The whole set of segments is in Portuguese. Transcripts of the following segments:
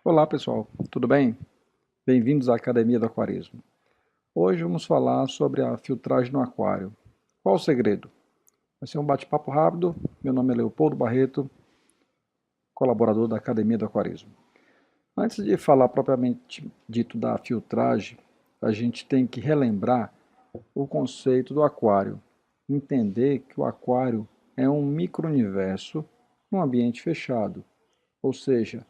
Olá pessoal, tudo bem? Bem-vindos à Academia do Aquarismo. Hoje vamos falar sobre a filtragem no aquário. Qual o segredo? Vai ser um bate-papo rápido. Meu nome é Leopoldo Barreto, colaborador da Academia do Aquarismo. Antes de falar propriamente dito da filtragem, a gente tem que relembrar o conceito do aquário. Entender que o aquário é um micro-universo num ambiente fechado, ou seja,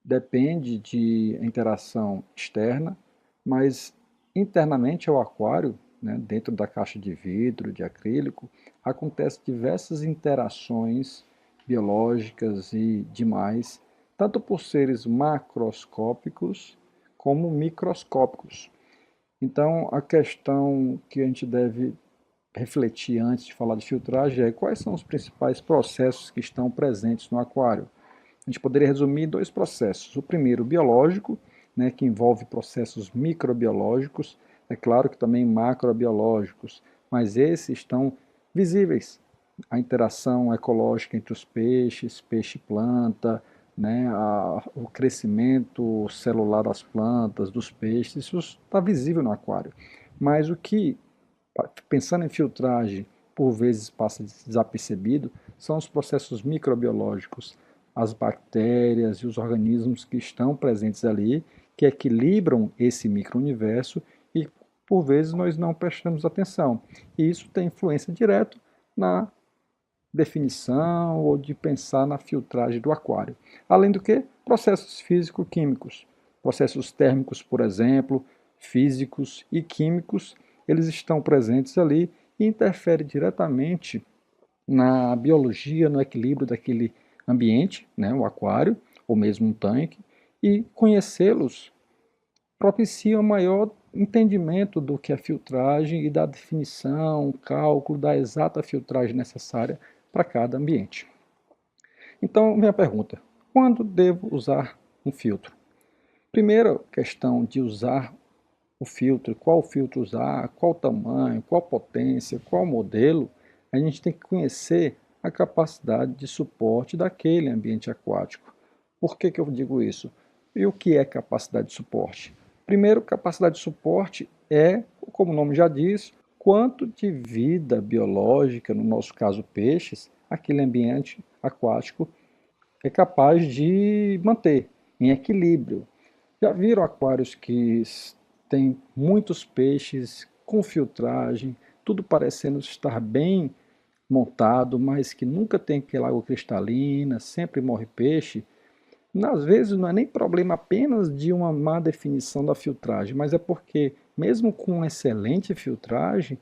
depende de interação externa, mas internamente ao aquário, né, dentro da caixa de vidro, de acrílico, acontecem diversas interações biológicas e demais, tanto por seres macroscópicos como microscópicos. Então, a questão que a gente deve refletir antes de falar de filtragem é quais são os principais processos que estão presentes no aquário. A gente poderia resumir em dois processos. O primeiro, biológico, né, que envolve processos microbiológicos, é claro que também macrobiológicos, mas esses estão visíveis. A interação ecológica entre os peixes, peixe-planta, né, o crescimento celular das plantas, dos peixes, isso está visível no aquário. Mas o que, pensando em filtragem, por vezes passa desapercebido, são os processos microbiológicos, as bactérias e os organismos que estão presentes ali, que equilibram esse micro-universo e, por vezes, nós não prestamos atenção. E isso tem influência direta na definição ou de pensar na filtragem do aquário. Além do que, processos físico-químicos, processos térmicos, por exemplo, físicos e químicos, eles estão presentes ali e interferem diretamente na biologia, no equilíbrio daquele ambiente, né, o aquário, ou mesmo um tanque, e conhecê-los propicia um maior entendimento do que é filtragem e da definição, cálculo da exata filtragem necessária para cada ambiente. Então, minha pergunta: quando devo usar um filtro? Primeira questão de usar o filtro, qual filtro usar, qual tamanho, qual potência, qual modelo, a gente tem que conhecer a capacidade de suporte daquele ambiente aquático. Por que eu digo isso? E o que é capacidade de suporte? Primeiro, capacidade de suporte é, como o nome já diz, quanto de vida biológica, no nosso caso peixes, aquele ambiente aquático é capaz de manter em equilíbrio. Já viram aquários que têm muitos peixes com filtragem, tudo parecendo estar bem montado, mas que nunca tem aquela água cristalina, sempre morre peixe? Às vezes não é nem problema apenas de uma má definição da filtragem, mas é porque, mesmo com excelente filtragem,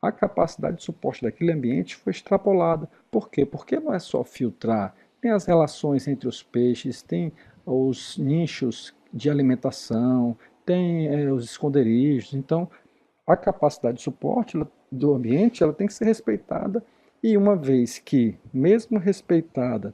a capacidade de suporte daquele ambiente foi extrapolada. Por quê? Porque não é só filtrar, tem as relações entre os peixes, tem os nichos de alimentação, tem os esconderijos. Então, a capacidade de suporte do ambiente ela tem que ser respeitada e uma vez que, mesmo respeitada,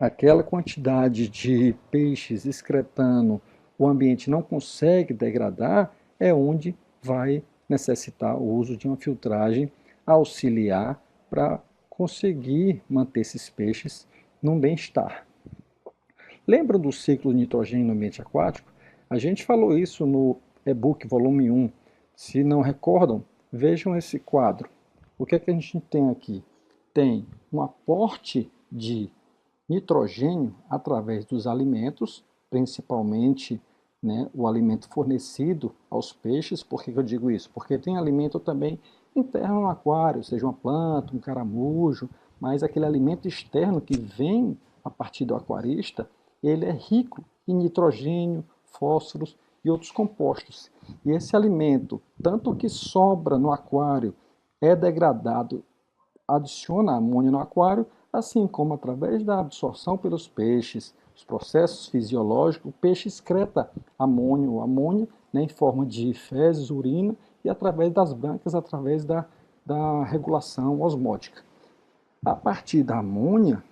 aquela quantidade de peixes excretando o ambiente não consegue degradar, é onde vai necessitar o uso de uma filtragem auxiliar para conseguir manter esses peixes num bem-estar. Lembram do ciclo de nitrogênio no ambiente aquático? A gente falou isso no e-book volume 1. Se não recordam, vejam esse quadro. O que é que a gente tem aqui? Tem um aporte de nitrogênio através dos alimentos, principalmente, né, o alimento fornecido aos peixes. Por que eu digo isso? Porque tem alimento também interno no aquário, seja uma planta, um caramujo, mas aquele alimento externo que vem a partir do aquarista, ele é rico em nitrogênio, fósforos e outros compostos. E esse alimento, tanto que sobra no aquário, é degradado, adiciona amônio no aquário, assim como através da absorção pelos peixes, os processos fisiológicos, o peixe excreta amônio, né, em forma de fezes, urina, e através das brancas, através da regulação osmótica. A partir da amônia,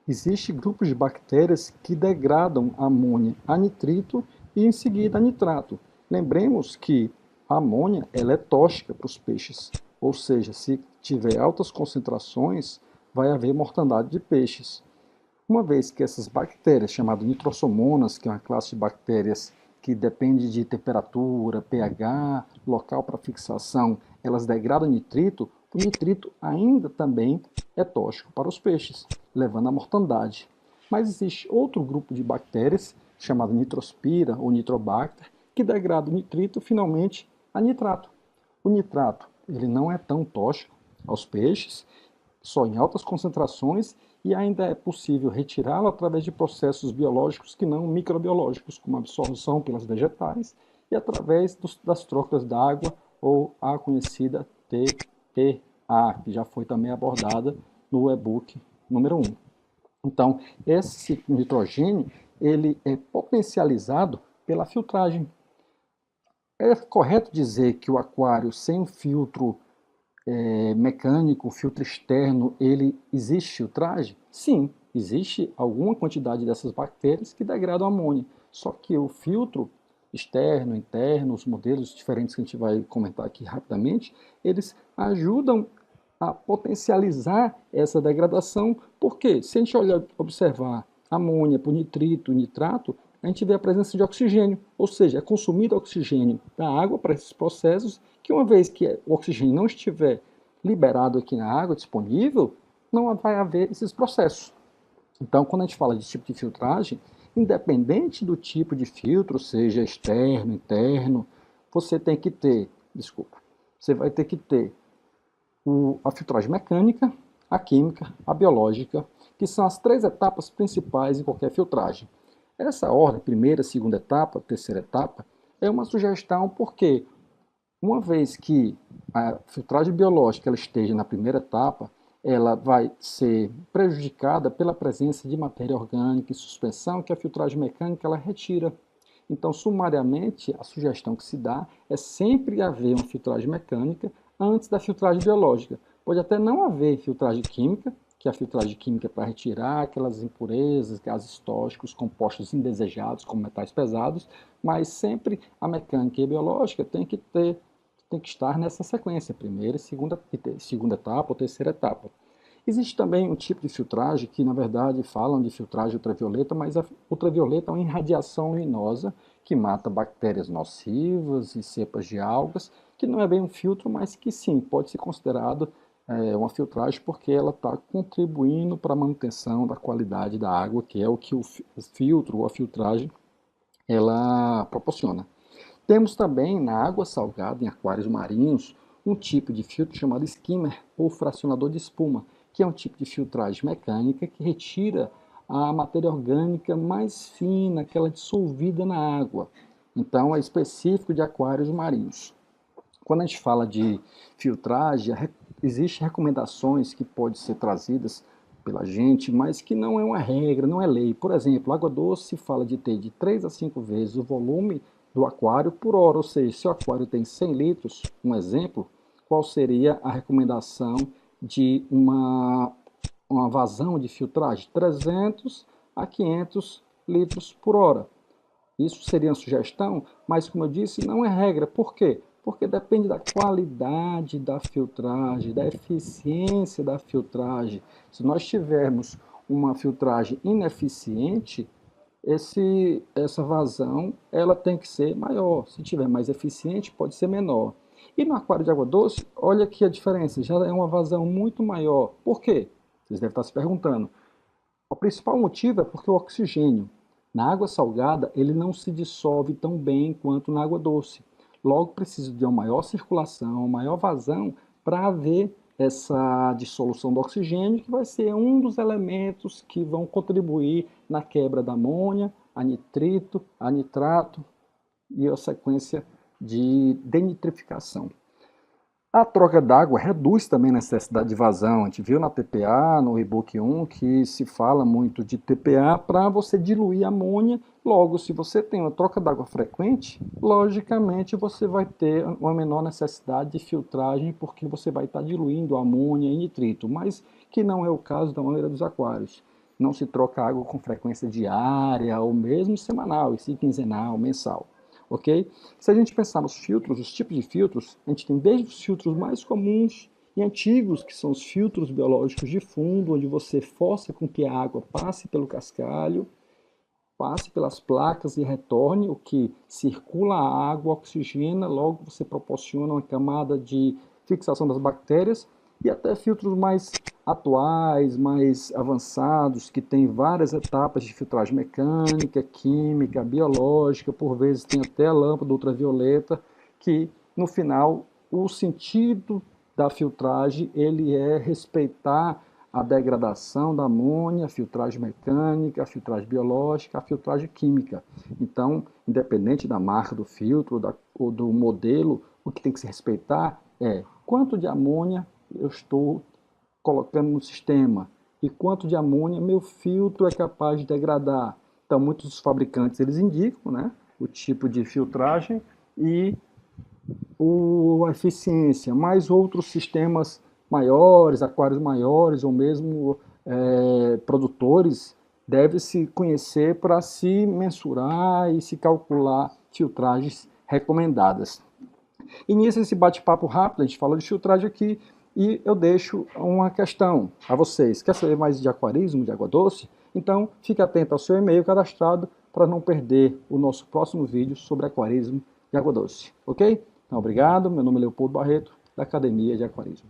existem grupos de bactérias que degradam a amônia a nitrito e em seguida a nitrato. Lembremos que a amônia ela é tóxica para os peixes, ou seja, se tiver altas concentrações, vai haver mortandade de peixes. Uma vez que essas bactérias, chamadas nitrosomonas, que é uma classe de bactérias que depende de temperatura, pH, local para fixação, elas degradam nitrito, o nitrito ainda também é tóxico para os peixes, levando à mortandade. Mas existe outro grupo de bactérias, chamado nitrospira ou nitrobacter, que degrada o nitrito finalmente a nitrato. O nitrato ele não é tão tóxico aos peixes, só em altas concentrações, e ainda é possível retirá-lo através de processos biológicos que não microbiológicos, como a absorção pelas vegetais e através das trocas d'água ou a conhecida TPA, que já foi também abordada no e-book número 1. Então, esse nitrogênio ele é potencializado pela filtragem. É correto dizer que o aquário sem um filtro mecânico, filtro externo, ele existe filtragem? Sim, existe alguma quantidade dessas bactérias que degradam amônia. Só que o filtro externo, interno, os modelos diferentes que a gente vai comentar aqui rapidamente, eles ajudam a potencializar essa degradação, porque se a gente observar amônia por nitrito, nitrato, a gente vê a presença de oxigênio, ou seja, é consumido oxigênio da água para esses processos, que uma vez que o oxigênio não estiver liberado aqui na água, disponível, não vai haver esses processos. Então, quando a gente fala de tipo de filtragem, independente do tipo de filtro, seja externo, interno, você tem que ter, você vai ter que ter a filtragem mecânica, a química, a biológica, que são as 3 etapas principais em qualquer filtragem. Essa ordem, primeira, segunda etapa, terceira etapa, é uma sugestão porque, uma vez que a filtragem biológica ela esteja na primeira etapa, ela vai ser prejudicada pela presença de matéria orgânica e suspensão que a filtragem mecânica ela retira. Então, sumariamente, a sugestão que se dá é sempre haver uma filtragem mecânica antes da filtragem biológica. Pode até não haver filtragem química, que a filtragem química é para retirar aquelas impurezas, gases tóxicos, compostos indesejados, como metais pesados, mas sempre a mecânica e a biológica tem que estar nessa sequência, primeira, segunda etapa ou terceira etapa. Existe também um tipo de filtragem que, na verdade, falam de filtragem ultravioleta, mas a ultravioleta é uma irradiação luminosa que mata bactérias nocivas e cepas de algas, que não é bem um filtro, mas que sim, pode ser considerado uma filtragem porque ela está contribuindo para a manutenção da qualidade da água, que é o que o filtro ou a filtragem ela proporciona. Temos também na água salgada, em aquários marinhos, um tipo de filtro chamado skimmer, ou fracionador de espuma, que é um tipo de filtragem mecânica que retira a matéria orgânica mais fina, aquela dissolvida na água. Então, é específico de aquários marinhos. Quando a gente fala de filtragem, existem recomendações que podem ser trazidas pela gente, mas que não é uma regra, não é lei. Por exemplo, água doce fala de ter de 3 a 5 vezes o volume do aquário por hora, ou seja, se o aquário tem 100 litros, um exemplo, qual seria a recomendação de uma vazão de filtragem? 300 a 500 litros por hora. Isso seria uma sugestão, mas como eu disse, não é regra. Por quê? Porque depende da qualidade da filtragem, da eficiência da filtragem. Se nós tivermos uma filtragem ineficiente, essa vazão ela tem que ser maior. Se tiver mais eficiente, pode ser menor. E no aquário de água doce, olha aqui a diferença, já é uma vazão muito maior. Por quê? Vocês devem estar se perguntando. O principal motivo é porque o oxigênio na água salgada ele não se dissolve tão bem quanto na água doce. Logo precisa de uma maior circulação, maior vazão para haver essa dissolução do oxigênio, que vai ser um dos elementos que vão contribuir na quebra da amônia, a nitrito, a nitrato e a sequência de denitrificação. A troca d'água reduz também a necessidade de vazão. A gente viu na TPA, no e-book 1, que se fala muito de TPA para você diluir a amônia. Logo, se você tem uma troca d'água frequente, logicamente você vai ter uma menor necessidade de filtragem, porque você vai estar diluindo amônia e nitrito, mas que não é o caso da maioria dos aquários. Não se troca água com frequência diária ou mesmo semanal, e sim quinzenal, mensal. Ok? Se a gente pensar nos filtros, os tipos de filtros, a gente tem desde os filtros mais comuns e antigos, que são os filtros biológicos de fundo, onde você força com que a água passe pelo cascalho, passe pelas placas e retorne, o que circula a água, oxigena, logo você proporciona uma camada de fixação das bactérias, e até filtros mais atuais, mais avançados, que tem várias etapas de filtragem mecânica, química, biológica, por vezes tem até a lâmpada ultravioleta, que no final o sentido da filtragem ele é respeitar a degradação da amônia, a filtragem mecânica, a filtragem biológica, a filtragem química. Então, independente da marca do filtro ou do modelo, o que tem que se respeitar é quanto de amônia eu estou colocando no sistema e quanto de amônia meu filtro é capaz de degradar. Então, muitos dos fabricantes eles indicam, né, o tipo de filtragem e a eficiência, mas outros sistemas maiores, aquários maiores ou mesmo produtores deve-se conhecer para se mensurar e se calcular filtragens recomendadas. E nisso, esse bate-papo rápido, a gente falou de filtragem aqui, e eu deixo uma questão a vocês. Quer saber mais de aquarismo, de água doce? Então, fique atento ao seu e-mail cadastrado para não perder o nosso próximo vídeo sobre aquarismo de água doce. Ok? Então, obrigado. Meu nome é Leopoldo Barreto, da Academia de Aquarismo.